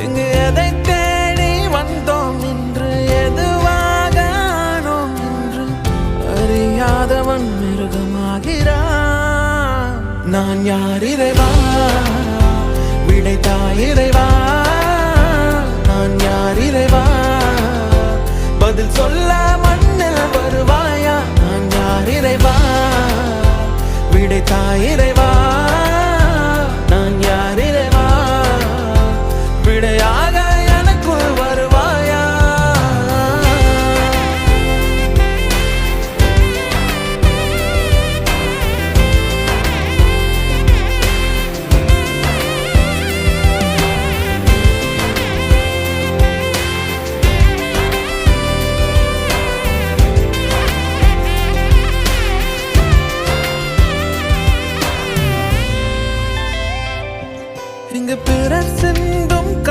இங்கு எதை தேடி வந்தோம் என்று எதுவாக ஆனோம் என்று அறியாதவன் மிருகமாகிறான். நான் யார் இறைவா, விடைத்தாய் இறைவா. நான் யார் இறைவா, பதில் சொல்ல மண்ணில் வருவாயா. நான் யார் இறைவா, விடைத்தாய் இறைவா.